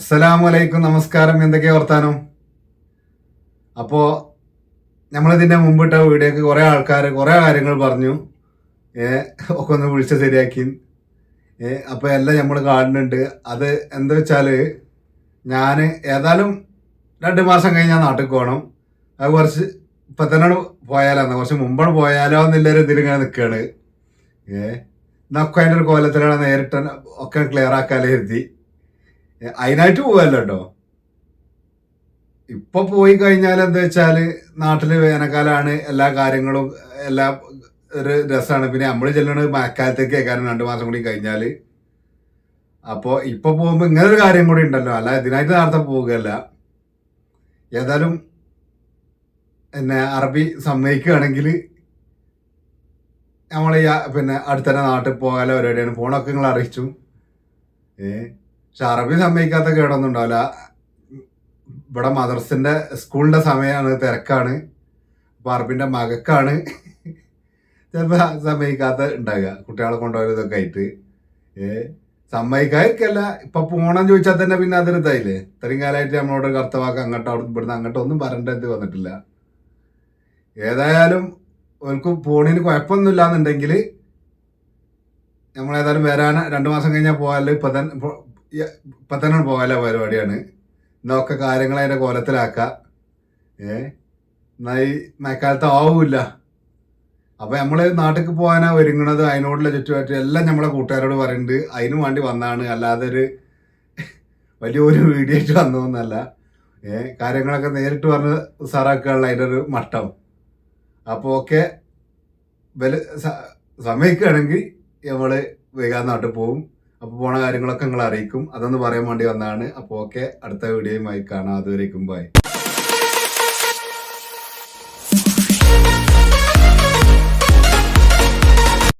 അസ്സലാമലൈക്കും, നമസ്കാരം. എന്തൊക്കെയാ വർത്താനം? അപ്പോൾ നമ്മളിതിൻ്റെ മുമ്പിട്ട വീഡിയോക്ക് കുറേ ആൾക്കാർ കുറേ കാര്യങ്ങൾ പറഞ്ഞു. ഒക്കെ ഒന്ന് വിളിച്ച് ശരിയാക്കി. അപ്പോൾ എല്ലാം നമ്മൾ കാണുന്നുണ്ട്. അത് എന്താ വെച്ചാൽ, ഞാൻ ഏതായാലും 2 മാസം കഴിഞ്ഞാൽ നാട്ടിൽ പോകണം. അത് കുറച്ച് ഇപ്പം തന്നെ പോയാലോ, കുറച്ച് മുമ്പാണ് പോയാലോ എന്നുള്ളൊരു ഇതിലിങ്ങനെ നിൽക്കുകയാണ്. എന്നൊക്കെ അതിൻ്റെ ഒരു കോലത്തിലാണ് നേരിട്ട് ഒക്കെ ക്ലിയർ ആക്കാലേ കരുതി. അതിനായിട്ട് പോവല്ലോ കേട്ടോ. ഇപ്പൊ പോയി കഴിഞ്ഞാൽ എന്താ വെച്ചാല്, നാട്ടില് വേനൽക്കാലാണ്, എല്ലാ കാര്യങ്ങളും എല്ലാ ഒരു രസമാണ്. പിന്നെ നമ്മൾ ചെല്ലണത് മഴക്കാലത്തേക്ക് കേൾക്കാനും 2 മാസം കൂടി കഴിഞ്ഞാല്. അപ്പോൾ ഇപ്പൊ പോകുമ്പോ ഇങ്ങനൊരു കാര്യം കൂടി ഉണ്ടല്ലോ, അല്ല ഇതിനായിട്ട് നേരത്തെ പോവുകയല്ല. ഏതായാലും എന്നെ അറബി സമ്മതിക്കുകയാണെങ്കിൽ നമ്മൾ പിന്നെ അടുത്തന്നെ നാട്ടിൽ പോകാലോ പരിപാടിയാണ്. ഫോണൊക്കെ നിങ്ങൾ അറിയിച്ചു. പക്ഷെ അറബി സമ്മതിക്കാത്ത കേടൊന്നും ഉണ്ടാവില്ല. ഇവിടെ മദർസിന്റെ സ്കൂളിന്റെ സമയമാണ്, തിരക്കാണ്. അപ്പൊ അറബിന്റെ മകക്കാണ് ചിലപ്പോ സമ്മതിക്കാത്ത ഉണ്ടാകുക, കുട്ടികളെ കൊണ്ടുപോയത് ഇതൊക്കെ ആയിട്ട്. സമ്മതിക്കാതിരിക്കല്ല, ഇപ്പൊ പോണം ചോദിച്ചാൽ തന്നെ പിന്നെ അതൊരു ഇതായില്ലേ. ഇത്രയും കാലമായിട്ട് നമ്മളോട് കർത്തവാക്ക് അങ്ങോട്ടോ ഇവിടുന്ന് അങ്ങോട്ടോ ഒന്നും പറയേണ്ടത് വന്നിട്ടില്ല. ഏതായാലും അവർക്ക് പോണിന് കുഴപ്പമൊന്നുമില്ല എന്നുണ്ടെങ്കിൽ നമ്മളേതായാലും വരാൻ 2 മാസം കഴിഞ്ഞാൽ പോകാല്ലോ. ഇപ്പൊ തന്നെ പോകാലോ പരിപാടിയാണ്. എന്നൊക്കെ കാര്യങ്ങൾ അതിന്റെ കോലത്തിലാക്കാം. എന്നാ ഈ മഴക്കാലത്ത് ആവൂല്ല. അപ്പൊ നമ്മള് നാട്ടിലേക്ക് പോകാനാ ഒരുങ്ങണത്. അതിനോടുള്ള ചുറ്റുപാറ്റും എല്ലാം നമ്മളെ കൂട്ടുകാരോട് പറയുന്നുണ്ട്. അതിനു വേണ്ടി വന്നാണ്, അല്ലാതെ ഒരു വലിയൊരു വീഡിയോ ആയിട്ട് വന്നതൊന്നല്ല. കാര്യങ്ങളൊക്കെ നേരിട്ട് പറഞ്ഞ് ഉസാറാക്കാനുള്ള അതിൻ്റെ ഒരു മട്ടം. അപ്പോൾ ഒക്കെ സമയിക്കുകയാണെങ്കിൽ നമ്മള് വൈകാതെ നാട്ടിൽ പോകും. അപ്പോൾ പോണ കാര്യങ്ങളൊക്കെ നിങ്ങൾ അറിയിക്കും. അതൊന്ന് പറയാൻ വേണ്ടി വന്നതാണ്. അപ്പോൾ ഓക്കെ, അടുത്ത വീഡിയോയുമായി കാണാം. അതുവരേക്കും ബൈ.